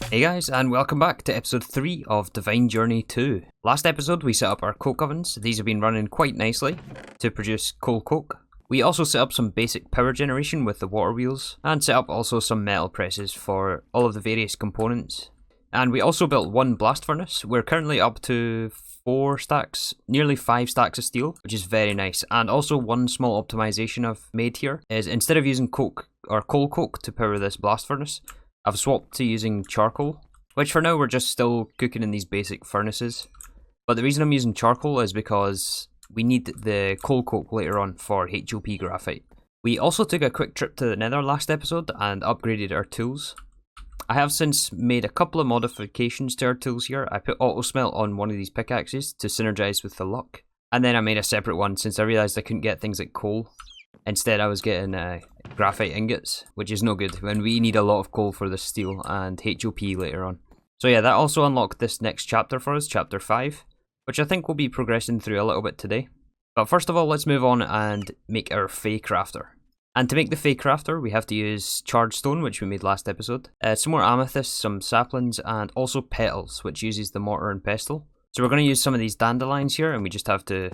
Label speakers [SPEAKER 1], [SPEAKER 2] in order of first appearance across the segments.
[SPEAKER 1] Hey guys, and welcome back to episode 3 of Divine Journey 2. Last episode we set up our coke ovens. These have been running quite nicely to produce coal coke. We also set up some basic power generation with the water wheels, and set up also some metal presses for all of the various components. And we also built one blast furnace. We're currently up to 4 stacks, nearly 5 stacks of steel, which is very nice. And also one small optimization I've made here is instead of using coke or coal coke to power this blast furnace, I've swapped to using charcoal, which for now we're just still cooking in these basic furnaces. But the reason I'm using charcoal is because we need the coal coke later on for HOP graphite. We also took a quick trip to the nether last episode and upgraded our tools. I have since made a couple of modifications to our tools here. I put auto smelt on one of these pickaxes to synergize with the luck. And then I made a separate one since I realised I couldn't get things like coal. Instead I was getting graphite ingots, which is no good when we need a lot of coal for the steel and HOP later on. So yeah, that also unlocked this next chapter for us, chapter 5, which I think we'll be progressing through a little bit today. But first of all, let's move on and make our Fey Crafter. And to make the Fey Crafter, we have to use charred stone, which we made last episode, some more amethyst, some saplings, and also petals, which uses the mortar and pestle. So we're going to use some of these dandelions here, and we just have to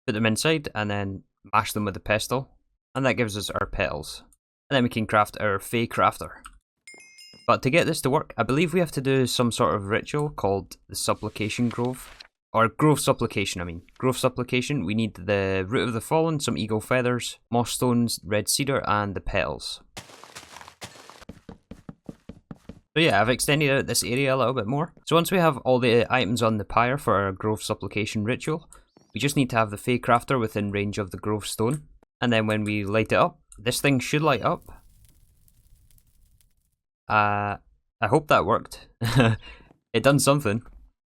[SPEAKER 1] put them inside and then mash them with the pestle, and that gives us our petals. And then we can craft our Fey Crafter. But to get this to work, I believe we have to do some sort of ritual called the Supplication Grove. Or Grove Supplication, I mean. Grove Supplication, we need the Root of the Fallen, some eagle feathers, moss stones, red cedar, and the petals. So yeah, I've extended out this area a little bit more. So once we have all the items on the pyre for our Grove Supplication ritual, we just need to have the Fey Crafter within range of the Grove Stone. And then when we light it up, this thing should light up. I hope that worked. It done something.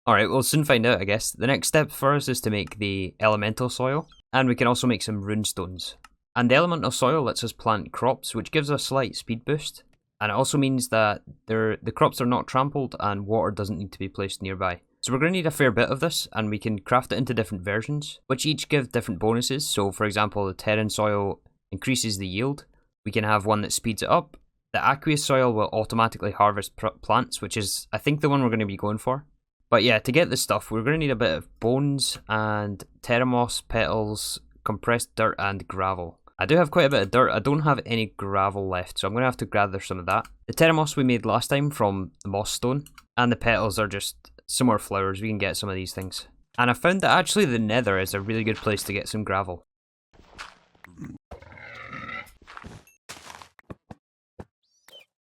[SPEAKER 1] Alright, we'll soon find out, I guess. The next step for us is to make the elemental soil, and we can also make some rune stones. And the elemental soil lets us plant crops, which gives us a slight speed boost. And it also means that the crops are not trampled and water doesn't need to be placed nearby. So we're going to need a fair bit of this, and we can craft it into different versions, which each give different bonuses. So for example, the terran soil increases the yield. We can have one that speeds it up. The aqueous soil will automatically harvest plants, which is, I think, the one we're going to be going for. But yeah, to get this stuff, we're going to need a bit of bones and terramoss, petals, compressed dirt, and gravel. I do have quite a bit of dirt. I don't have any gravel left, so I'm going to have to gather some of that. The terramoss we made last time from the moss stone, and the petals are just some more flowers. We can get some of these things. And I found that actually the nether is a really good place to get some gravel.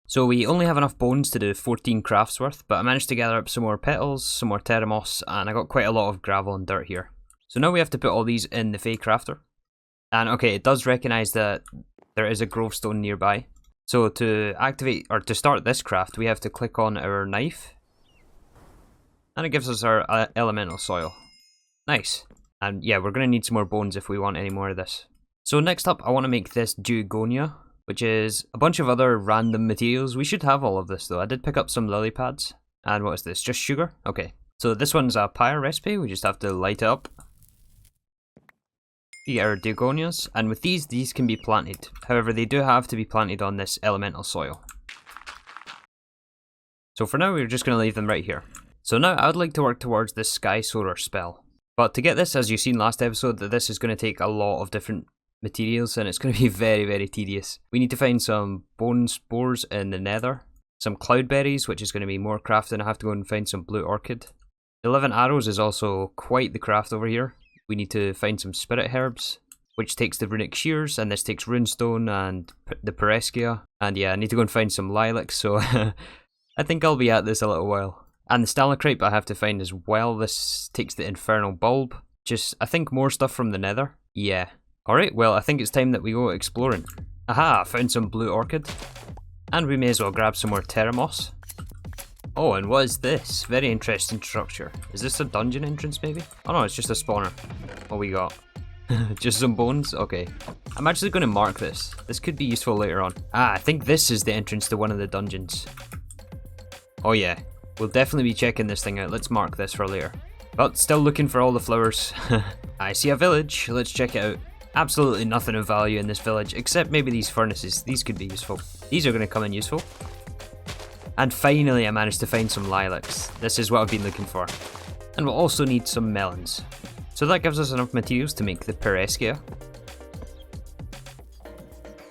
[SPEAKER 1] So we only have enough bones to do 14 crafts worth, but I managed to gather up some more petals, some more terramoss, and I got quite a lot of gravel and dirt here. So now we have to put all these in the Fey Crafter. And okay, it does recognise that there is a grove stone nearby. So to activate, or to start this craft, we have to click on our knife. And it gives us our elemental soil. Nice. And yeah, we're going to need some more bones if we want any more of this. So next up, I want to make this Dugonia, which is a bunch of other random materials. We should have all of this though. I did pick up some lily pads. And what is this? Just sugar? Okay. So this one's a pyre recipe. We just have to light it up. We get our Dugonias. And with these can be planted. However, they do have to be planted on this elemental soil. So for now, we're just going to leave them right here. So now I would like to work towards this Sky Soarer spell. But to get this, as you've seen last episode, that this is going to take a lot of different materials and it's going to be very, very tedious. We need to find some bone spores in the nether, some cloudberries, which is going to be more crafting. I have to go and find some blue orchid. 11 arrows is also quite the craft over here. We need to find some spirit herbs, which takes the runic shears, and this takes runestone and the Pereskia. And yeah, I need to go and find some lilacs, so I think I'll be at this a little while. And the stalactite I have to find as well. This takes the infernal bulb. Just, I think, more stuff from the nether. Yeah. Alright, well, I think it's time that we go exploring. Aha, I found some blue orchid. And we may as well grab some more terramoss. Oh, and what is this? Very interesting structure. Is this a dungeon entrance, maybe? Oh no, it's just a spawner. What we got? Just some bones? Okay. I'm actually going to mark this. This could be useful later on. Ah, I think this is the entrance to one of the dungeons. Oh yeah. We'll definitely be checking this thing out. Let's mark this for later. But still looking for all the flowers. I see a village. Let's check it out. Absolutely nothing of value in this village, except maybe these furnaces. These could be useful. These are going to come in useful. And finally I managed to find some lilacs. This is what I've been looking for. And we'll also need some melons. So that gives us enough materials to make the Pereskia,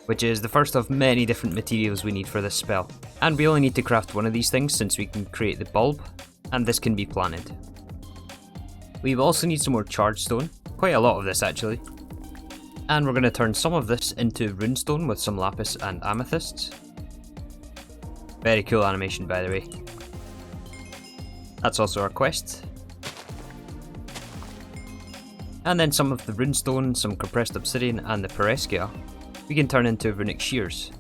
[SPEAKER 1] which is the first of many different materials we need for this spell. And we only need to craft one of these things since we can create the bulb, and this can be planted. We also need some more charge stone, quite a lot of this actually. And we're going to turn some of this into runestone with some lapis and amethysts. Very cool animation, by the way. That's also our quest. And then some of the runestone, some compressed obsidian and the Pereskia we can turn into runic shears,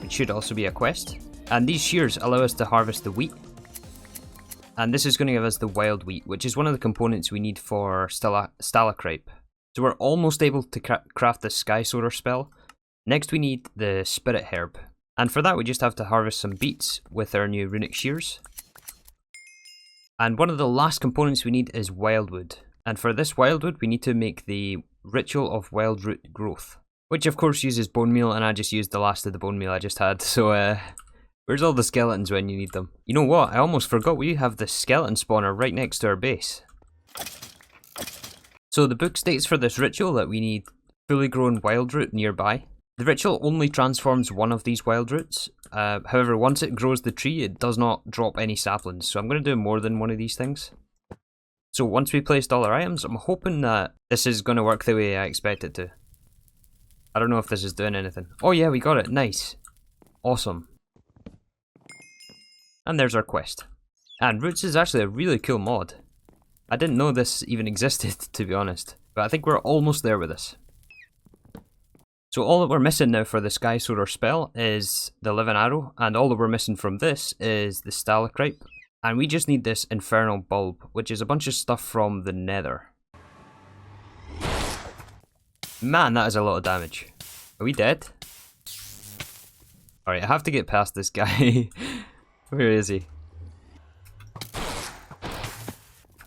[SPEAKER 1] which should also be a quest. And these shears allow us to harvest the wheat. And this is going to give us the wild wheat, which is one of the components we need for stalactite. So we're almost able to craft the Sky Soarer spell. Next we need the spirit herb. And for that we just have to harvest some beets with our new runic shears. And one of the last components we need is wildwood. And for this wildwood we need to make the ritual of wild root growth, which of course uses bone meal, and I just used the last of the bone meal I just had. So where's all the skeletons when you need them? You know what, I almost forgot we have the skeleton spawner right next to our base. So the book states for this ritual that we need fully grown wild root nearby. The ritual only transforms one of these wild roots. However, once it grows the tree, it does not drop any saplings. So I'm going to do more than one of these things. So once we placed all our items, I'm hoping that this is going to work the way I expect it to. I don't know if this is doing anything. Oh yeah, we got it. Nice. Awesome. And there's our quest. And roots is actually a really cool mod. I didn't know this even existed, to be honest. But I think we're almost there with this. So all that we're missing now for the Sky Soarer spell is the living arrow. And all that we're missing from this is the stalactite. And we just need this infernal bulb, which is a bunch of stuff from the nether. Man, that is a lot of damage. Are we dead? Alright, I have to get past this guy. Where is he?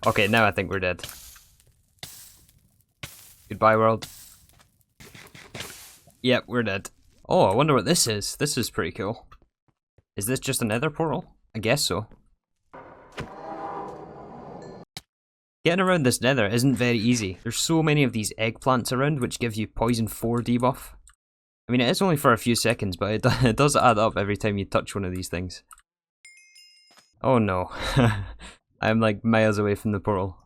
[SPEAKER 1] Okay, now I think we're dead. Goodbye, world. Yep, we're dead. Oh, I wonder what this is. This is pretty cool. Is this just a nether portal? I guess so. Getting around this nether isn't very easy. There's so many of these eggplants around which give you poison 4 debuff. I mean, it is only for a few seconds, but it does add up every time you touch one of these things. Oh no. I'm like miles away from the portal.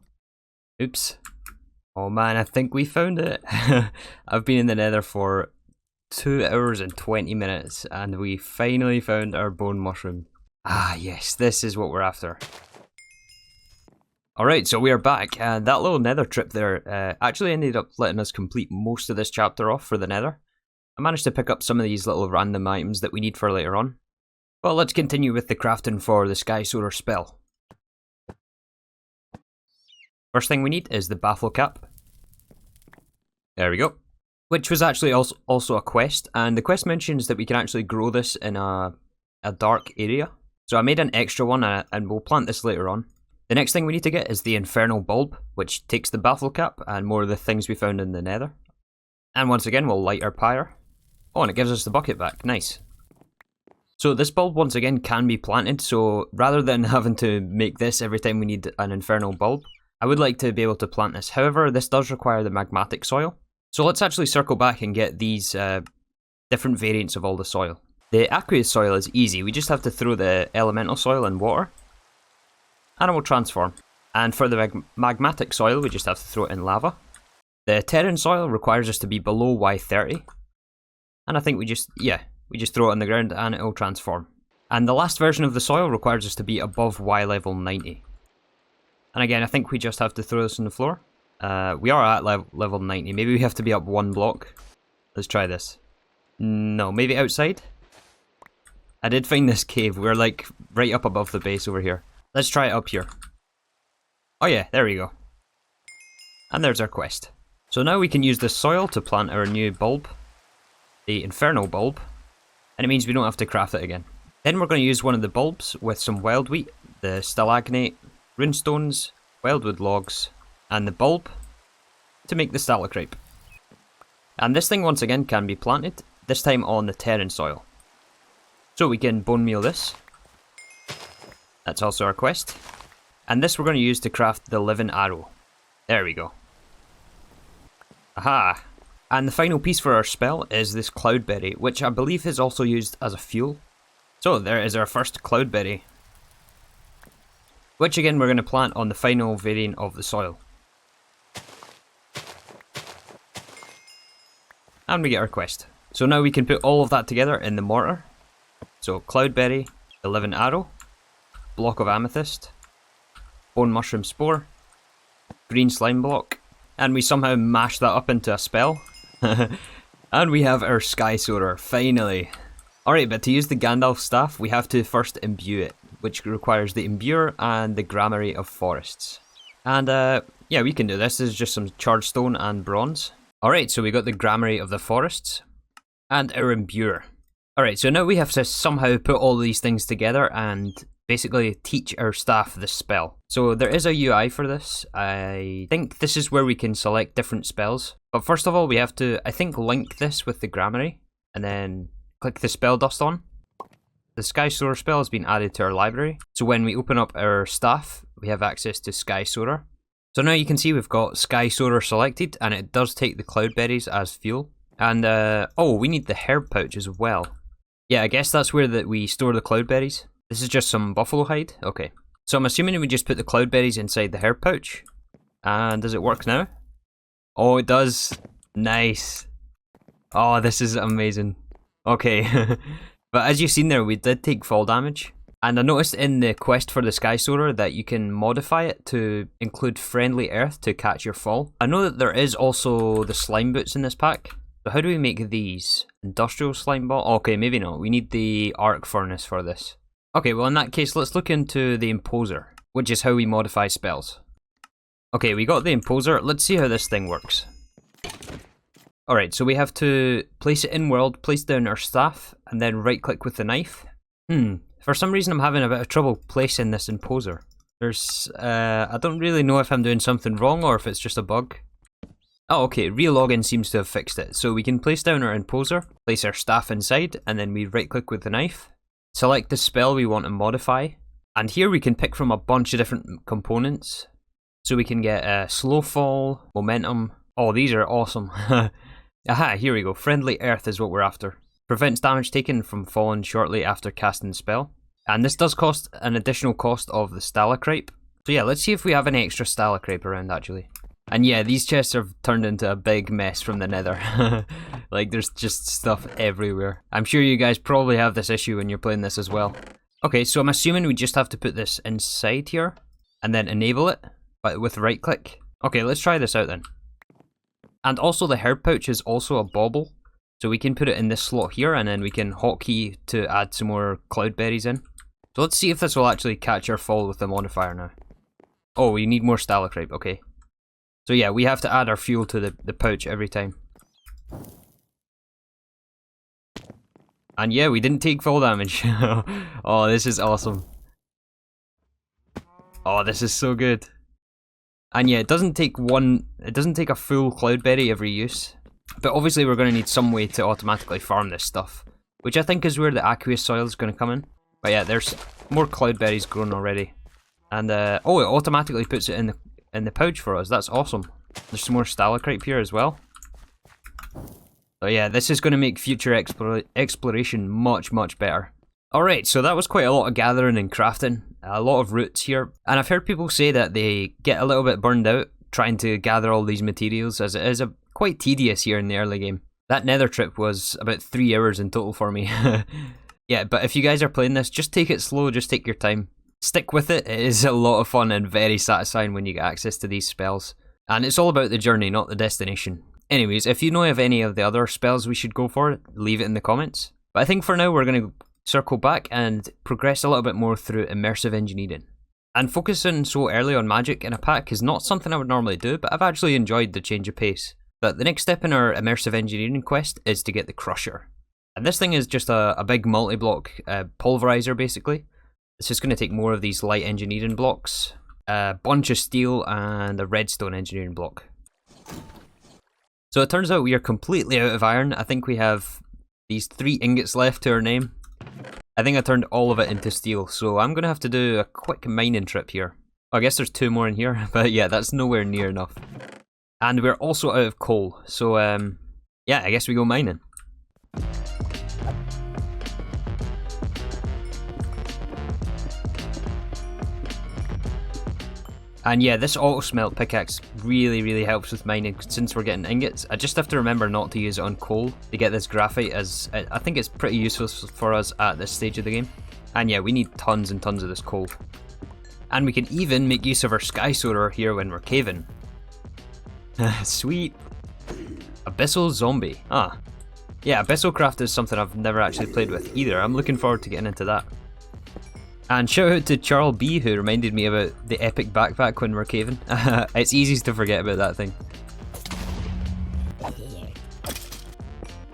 [SPEAKER 1] Oops. Oh man, I think we found it. I've been in the nether for 2 hours and 20 minutes and we finally found our bone mushroom. Ah yes, this is what we're after. Alright, so we are back, and that little nether trip there actually ended up letting us complete most of this chapter off for the nether. I managed to pick up some of these little random items that we need for later on. But let's continue with the crafting for the Sky Soarer spell. First thing we need is the baffle cap. There we go. Which was actually also a quest, and the quest mentions that we can actually grow this in a dark area. So I made an extra one, and we'll plant this later on. The next thing we need to get is the infernal bulb, which takes the baffle cap and more of the things we found in the nether. And once again, we'll light our pyre. Oh, and it gives us the bucket back. Nice. So this bulb once again can be planted, so rather than having to make this every time we need an infernal bulb, I would like to be able to plant this. However, this does require the magmatic soil. So let's actually circle back and get these different variants of all the soil. The aqueous soil is easy. We just have to throw the elemental soil in water, and it will transform. And for the magmatic soil, we just have to throw it in lava. The terran soil requires us to be below Y30. And I think we just throw it on the ground and it will transform. And the last version of the soil requires us to be above Y level 90. And again, I think we just have to throw this on the floor. We are at level 90. Maybe we have to be up 1 block. Let's try this. No, maybe outside? I did find this cave. We're like right up above the base over here. Let's try it up here. Oh yeah, there we go. And there's our quest. So now we can use this soil to plant our new bulb. The infernal bulb. And it means we don't have to craft it again. Then we're going to use one of the bulbs with some wild wheat, the stalagmite, runestones, wildwood logs, and the bulb to make the stalactite. And this thing once again can be planted, this time on the terran soil. So we can bone meal this. That's also our quest. And this we're going to use to craft the living arrow. There we go. Aha! And the final piece for our spell is this cloudberry, which I believe is also used as a fuel. So there is our first cloudberry. Which again we're going to plant on the final variant of the soil. And we get our quest. So now we can put all of that together in the mortar. So cloudberry, the living arrow, block of amethyst, bone mushroom spore, green slime block, and we somehow mash that up into a spell. And we have our Sky Soarer, finally. Alright, but to use the Gandalf staff, we have to first imbue it, which requires the imbuer and the gramarye of forests. And yeah, we can do this. This is just some charred stone and bronze. Alright, so we got the gramarye of the forests and our imbuer. Alright, so now we have to somehow put all these things together and basically teach our staff the spell. So there is a UI for this. I think this is where we can select different spells. But first of all, we have to, I think, link this with the gramarye and then click the spell dust on. The Sky Soarer spell has been added to our library. So when we open up our staff, we have access to Sky Soarer. So now you can see we've got Sky Soarer selected and it does take the cloudberries as fuel. And oh, we need the herb pouch as well. Yeah, I guess that's where we store the cloudberries. This is just some buffalo hide? Okay. So I'm assuming we just put the cloudberries inside the herb pouch. And does it work now? Oh, it does. Nice. Oh, this is amazing. Okay. But as you've seen there, we did take fall damage. And I noticed in the quest for the Sky Soarer that you can modify it to include friendly earth to catch your fall. I know that there is also the slime boots in this pack. So how do we make these? Industrial slime ball? Okay, maybe not. We need the arc furnace for this. Okay, well in that case, let's look into the imposer, which is how we modify spells. Okay, we got the imposer. Let's see how this thing works. Alright, so we have to place it in world, place down our staff, and then right click with the knife. For some reason I'm having a bit of trouble placing this imposer. I don't really know if I'm doing something wrong or if it's just a bug. Oh, okay, relogin seems to have fixed it. So we can place down our imposer, place our staff inside, and then we right click with the knife. Select the spell we want to modify. And here we can pick from a bunch of different components. So we can get slow fall, momentum. Oh, these are awesome. Aha, here we go. Friendly earth is what we're after. Prevents damage taken from falling shortly after casting the spell. And this does cost an additional cost of the stalacrite. So yeah, let's see if we have any extra stalacrite around actually. And yeah, these chests have turned into a big mess from the nether. Like there's just stuff everywhere. I'm sure you guys probably have this issue when you're playing this as well. Okay, so I'm assuming we just have to put this inside here and then enable it but with right click. Okay, let's try this out then. And also the herb pouch is also a bauble. So we can put it in this slot here and then we can hotkey to add some more cloudberries in. So let's see if this will actually catch our fall with the modifier now. Oh, we need more stalacrite, okay. So yeah, we have to add our fuel to the pouch every time. And yeah, we didn't take fall damage. Oh, this is awesome. Oh, this is so good. And yeah, it doesn't take a full cloudberry every use. But obviously we're going to need some way to automatically farm this stuff. Which I think is where the aqueous soil is going to come in. But yeah, there's more cloudberries grown already. And oh, it automatically puts it in the pouch for us. That's awesome. There's some more stalacrite here as well. So yeah, this is going to make future exploration much better. Alright, so that was quite a lot of gathering and crafting. A lot of roots here. And I've heard people say that they get a little bit burned out trying to gather all these materials, as it is quite tedious here in the early game. That nether trip was about 3 hours in total for me. Yeah, but if you guys are playing this, just take it slow, just take your time. Stick with it. It is a lot of fun and very satisfying when you get access to these spells. And it's all about the journey, not the destination. Anyways, if you know of any of the other spells we should go for, leave it in the comments. But I think for now we're going to circle back and progress a little bit more through immersive engineering. And focusing so early on magic in a pack is not something I would normally do, but I've actually enjoyed the change of pace. But the next step in our immersive engineering quest is to get the crusher. And this thing is just a big multi-block pulverizer basically. It's just going to take more of these light engineering blocks, a bunch of steel and a redstone engineering block. So it turns out we are completely out of iron. I think we have these 3 ingots left to our name. I think I turned all of it into steel, so I'm going to have to do a quick mining trip here. I guess there's 2 more in here, but yeah, that's nowhere near enough. And we're also out of coal, so yeah, I guess we go mining. And yeah, this auto smelt pickaxe really helps with mining since we're getting ingots. I just have to remember not to use it on coal to get this graphite, as I think it's pretty useful for us at this stage of the game. And yeah, we need tons and tons of this coal. And we can even make use of our Sky Soarer here when we're caving. Sweet. Abyssal zombie. Ah. Yeah, Abyssal craft is something I've never actually played with either. I'm looking forward to getting into that. And shout out to Charles B, who reminded me about the epic backpack when we're caving. It's easy to forget about that thing.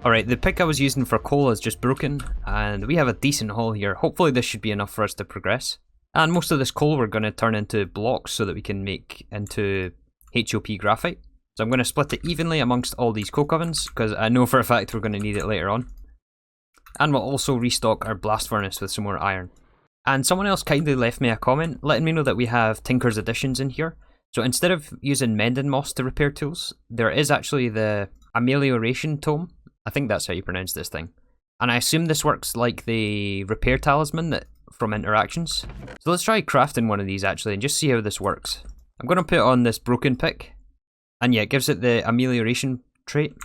[SPEAKER 1] Alright, the pick I was using for coal is just broken, and we have a decent haul here. Hopefully this should be enough for us to progress. And most of this coal we're going to turn into blocks so that we can make into HOP graphite. So I'm going to split it evenly amongst all these coke ovens, because I know for a fact we're going to need it later on. And we'll also restock our blast furnace with some more iron. And someone else kindly left me a comment letting me know that we have Tinker's Additions in here. So instead of using mending moss to repair tools, there is actually the amelioration tome. I think that's how you pronounce this thing. And I assume this works like the repair talisman that from interactions. So let's try crafting one of these actually and just see how this works. I'm going to put it on this broken pick. And yeah, it gives it the amelioration trait.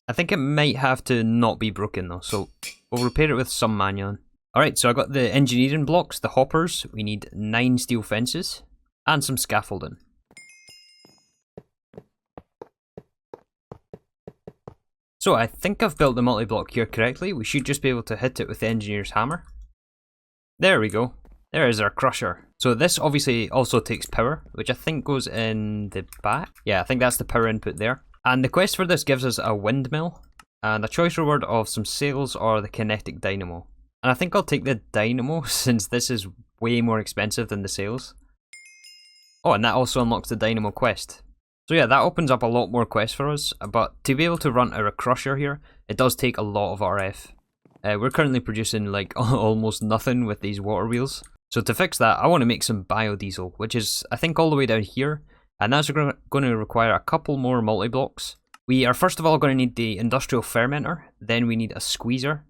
[SPEAKER 1] I think it might have to not be broken though, so we'll repair it with some manual. Alright, so I got the engineering blocks, the hoppers. We need 9 steel fences and some scaffolding. So I think I've built the multi-block here correctly. We should just be able to hit it with the engineer's hammer. There we go. There is our crusher. So this obviously also takes power, which I think goes in the back. Yeah, I think that's the power input there. And the quest for this gives us a windmill and a choice reward of some sails or the kinetic dynamo. And I think I'll take the dynamo since this is way more expensive than the sails. Oh, and that also unlocks the dynamo quest. So yeah, that opens up a lot more quests for us, but to be able to run our crusher here, it does take a lot of RF. We're currently producing like almost nothing with these water wheels. So to fix that, I want to make some biodiesel, which is I think all the way down here, and that's going to require a couple more multi-blocks. We are first of all going to need the industrial fermenter, then we need a squeezer,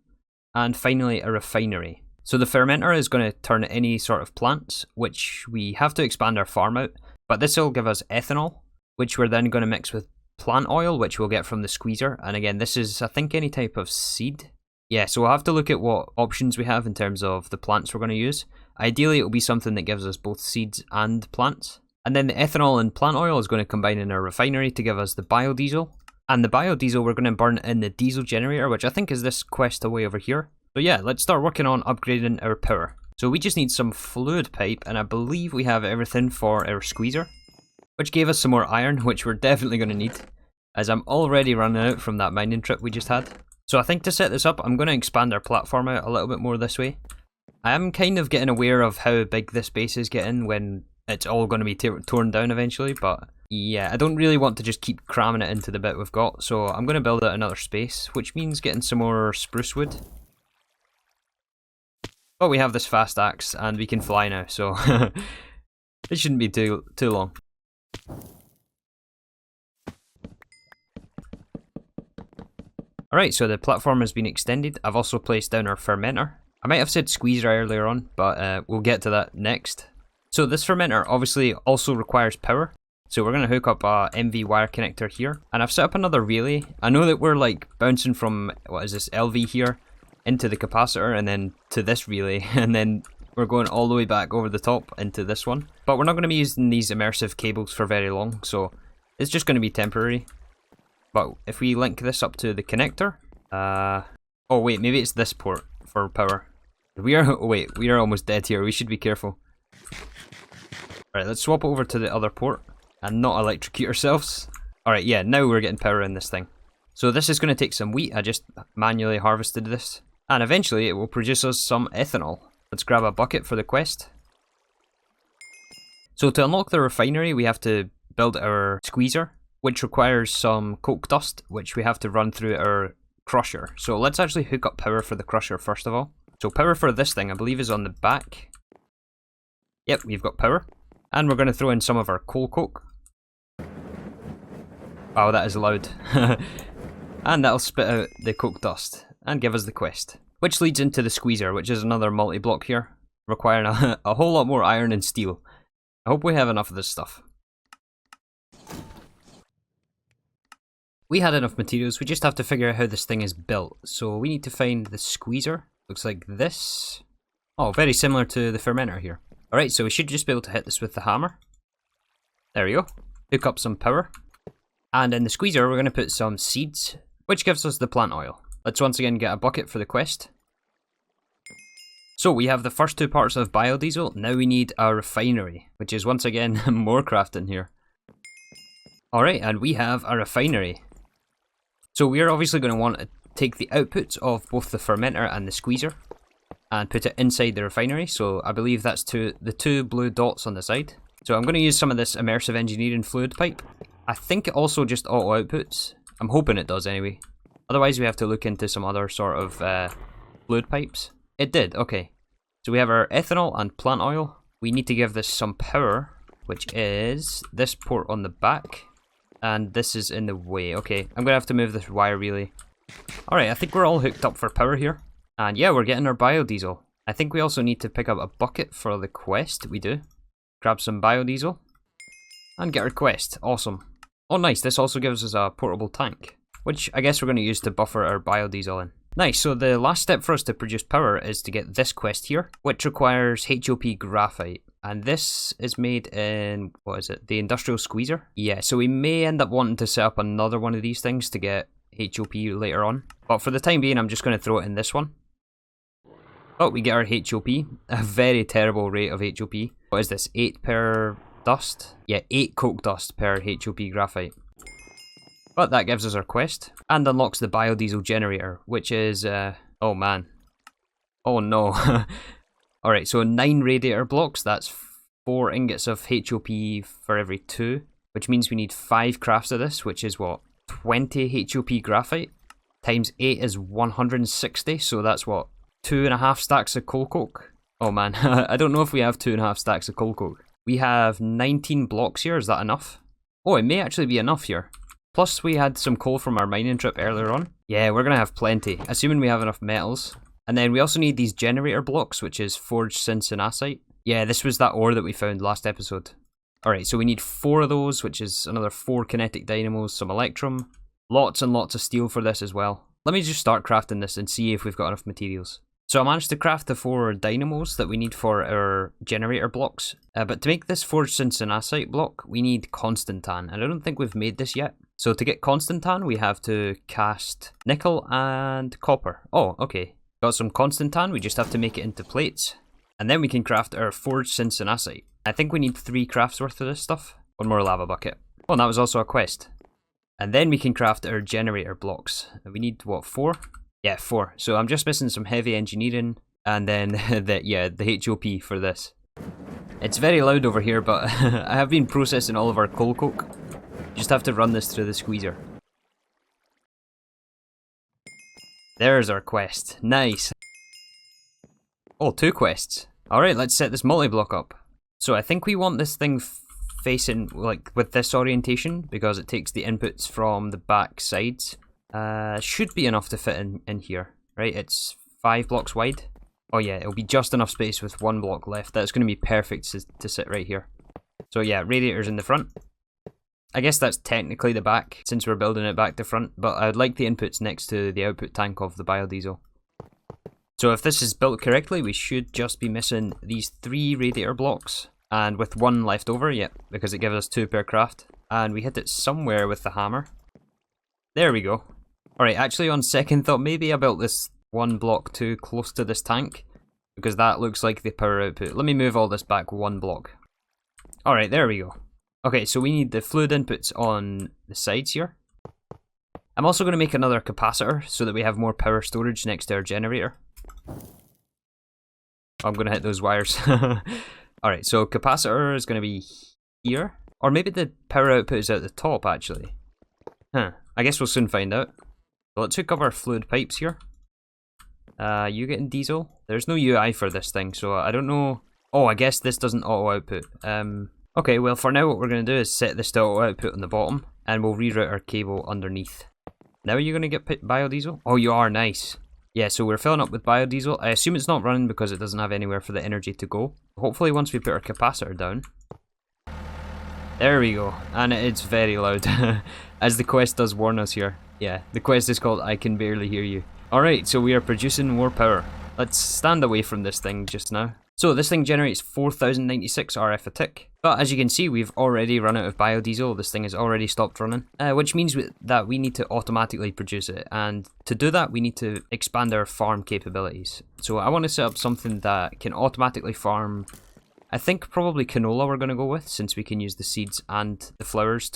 [SPEAKER 1] and finally a refinery. So the fermenter is going to turn any sort of plants, which we have to expand our farm out, but this will give us ethanol, which we're then going to mix with plant oil, which we'll get from the squeezer. And again, this is, I think, any type of seed. Yeah, so we'll have to look at what options we have in terms of the plants we're going to use. Ideally, it will be something that gives us both seeds and plants. And then the ethanol and plant oil is going to combine in our refinery to give us the biodiesel. And the biodiesel we're going to burn in the diesel generator, which I think is this quest away over here. So yeah, let's start working on upgrading our power. So we just need some fluid pipe, and I believe we have everything for our squeezer, which gave us some more iron, which we're definitely going to need, as I'm already running out from that mining trip we just had. So I think to set this up, I'm going to expand our platform out a little bit more this way. I am kind of getting aware of how big this base is getting when it's all going to be torn down eventually, but yeah, I don't really want to just keep cramming it into the bit we've got, so I'm going to build out another space, which means getting some more spruce wood. But we have this fast axe, and we can fly now, so it shouldn't be too long. Alright, so the platform has been extended. I've also placed down our fermenter. I might have said squeezer earlier on, but we'll get to that next. So this fermenter obviously also requires power. So we're going to hook up a MV wire connector here. And I've set up another relay. I know that we're like bouncing from, what is this, LV here, into the capacitor and then to this relay. And then we're going all the way back over the top into this one. But we're not going to be using these immersive cables for very long. So it's just going to be temporary. But if we link this up to the connector, oh wait, maybe it's this port for power. We are almost dead here. We should be careful. Alright, let's swap over to the other port and not electrocute ourselves. Alright, yeah, now we're getting power in this thing. So this is going to take some wheat. I just manually harvested this. And eventually it will produce us some ethanol. Let's grab a bucket for the quest. So to unlock the refinery, we have to build our squeezer, which requires some coke dust, which we have to run through our crusher. So let's actually hook up power for the crusher first of all. So power for this thing, I believe, is on the back. Yep, we've got power. And we're going to throw in some of our coal coke. Wow, that is loud. And that'll spit out the coke dust and give us the quest. Which leads into the squeezer, which is another multi-block here, requiring a whole lot more iron and steel. I hope we have enough of this stuff. We had enough materials, we just have to figure out how this thing is built. So we need to find the squeezer. Looks like this. Oh, very similar to the fermenter here. Alright, so we should just be able to hit this with the hammer. There we go. Hook up some power. And in the squeezer, we're going to put some seeds, which gives us the plant oil. Let's once again get a bucket for the quest. So we have the first two parts of biodiesel. Now we need a refinery, which is once again more crafting here. Alright, and we have a refinery. So we're obviously going to want to take the outputs of both the fermenter and the squeezer and put it inside the refinery. So I believe that's the two blue dots on the side. So I'm going to use some of this Immersive Engineering fluid pipe. I think it also just auto outputs. I'm hoping it does anyway. Otherwise we have to look into some other sort of fluid pipes. It did, okay. So we have our ethanol and plant oil. We need to give this some power, which is this port on the back. And this is in the way. Okay, I'm going to have to move this wire relay. Alright, I think we're all hooked up for power here. And yeah, we're getting our biodiesel. I think we also need to pick up a bucket for the quest. We do. Grab some biodiesel. And get our quest. Awesome. Oh nice, this also gives us a portable tank. Which I guess we're going to use to buffer our biodiesel in. Nice, so the last step for us to produce power is to get this quest here. Which requires HOP graphite. And this is made in, what is it, the industrial squeezer? Yeah, so we may end up wanting to set up another one of these things to get HOP later on. But for the time being, I'm just going to throw it in this one. Oh, we get our HOP. A very terrible rate of HOP. What is this, 8 per dust? Yeah, 8 coke dust per HOP graphite. But that gives us our quest. And unlocks the biodiesel generator, which is, oh man. Oh no. Alright, so 9 radiator blocks, that's 4 ingots of HOP for every 2, which means we need 5 crafts of this, which is what, 20 HOP graphite, times 8 is 160, so that's what, 2.5 stacks of coal coke? Oh man, I don't know if we have 2.5 stacks of coal coke. We have 19 blocks here, is that enough? Oh, it may actually be enough here. Plus we had some coal from our mining trip earlier on. Yeah, we're gonna have plenty, assuming we have enough metals. And then we also need these generator blocks, which is forged syncinacite. Yeah, this was that ore that we found last episode. Alright, so we need 4 of those, which is another 4 kinetic dynamos, some electrum. Lots and lots of steel for this as well. Let me just start crafting this and see if we've got enough materials. So I managed to craft the 4 dynamos that we need for our generator blocks. But to make this forged syncinacite block, we need constantan. And I don't think we've made this yet. So to get constantan, we have to cast nickel and copper. Oh, okay. Got some constantan, we just have to make it into plates. And then we can craft our forged syncinacite. I think we need 3 crafts worth of this stuff. 1 more lava bucket. Oh, and that was also a quest. And then we can craft our generator blocks. We need, what, 4? Yeah, 4. So I'm just missing some heavy engineering. And then, the HOP for this. It's very loud over here, but I have been processing all of our coal coke. Just have to run this through the squeezer. There's our quest. Nice. Oh, 2 quests. Alright, let's set this multi-block up. So I think we want this thing facing, like, with this orientation, because it takes the inputs from the back sides. Should be enough to fit in here, right? It's 5 blocks wide. Oh yeah, it'll be just enough space with 1 block left. That's going to be perfect to sit right here. So yeah, radiators in the front. I guess that's technically the back, since we're building it back to front, but I'd like the inputs next to the output tank of the biodiesel. So if this is built correctly, we should just be missing these 3 radiator blocks, and with 1 left over, yep, because it gives us 2 per craft, and we hit it somewhere with the hammer. There we go. Alright, actually on second thought, maybe I built this 1 block too close to this tank, because that looks like the power output. Let me move all this back 1 block. Alright, there we go. Okay, so we need the fluid inputs on the sides here. I'm also going to make another capacitor so that we have more power storage next to our generator. I'm going to hit those wires. Alright, so capacitor is going to be here. Or maybe the power output is at the top, actually. Huh, I guess we'll soon find out. So let's hook up our fluid pipes here. You getting diesel? There's no UI for this thing, so I don't know. Oh, I guess this doesn't auto output. Okay, well for now what we're going to do is set this to auto output on the bottom, and we'll reroute our cable underneath. Now are you going to get biodiesel? Oh, you are, nice. Yeah, so we're filling up with biodiesel. I assume it's not running because it doesn't have anywhere for the energy to go. Hopefully once we put our capacitor down. There we go, and it's very loud, as the quest does warn us here. Yeah, the quest is called I Can Barely Hear You. Alright, so we are producing more power. Let's stand away from this thing just now. So this thing generates 4096 RF a tick, but as you can see we've already run out of biodiesel. This thing has already stopped running, which means that we need to automatically produce it, and to do that we need to expand our farm capabilities. So I want to set up something that can automatically farm, I think probably canola we're going to go with, since we can use the seeds and the flowers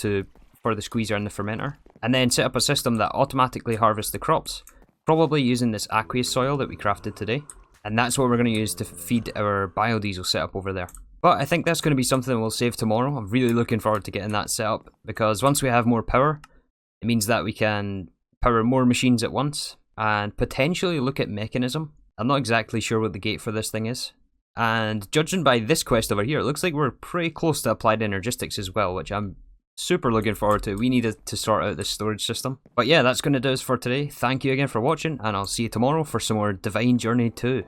[SPEAKER 1] for the squeezer and the fermenter, and then set up a system that automatically harvests the crops, probably using this aqueous soil that we crafted today. And that's what we're going to use to feed our biodiesel setup over there. But I think that's going to be something we'll save tomorrow. I'm really looking forward to getting that set up, because once we have more power, it means that we can power more machines at once and potentially look at mechanism. I'm not exactly sure what the gate for this thing is. And judging by this quest over here, it looks like we're pretty close to applied energistics as well, which I'm super looking forward to. We needed to sort out this storage system. But yeah, that's going to do us for today. Thank you again for watching, and I'll see you tomorrow for some more Divine Journey 2.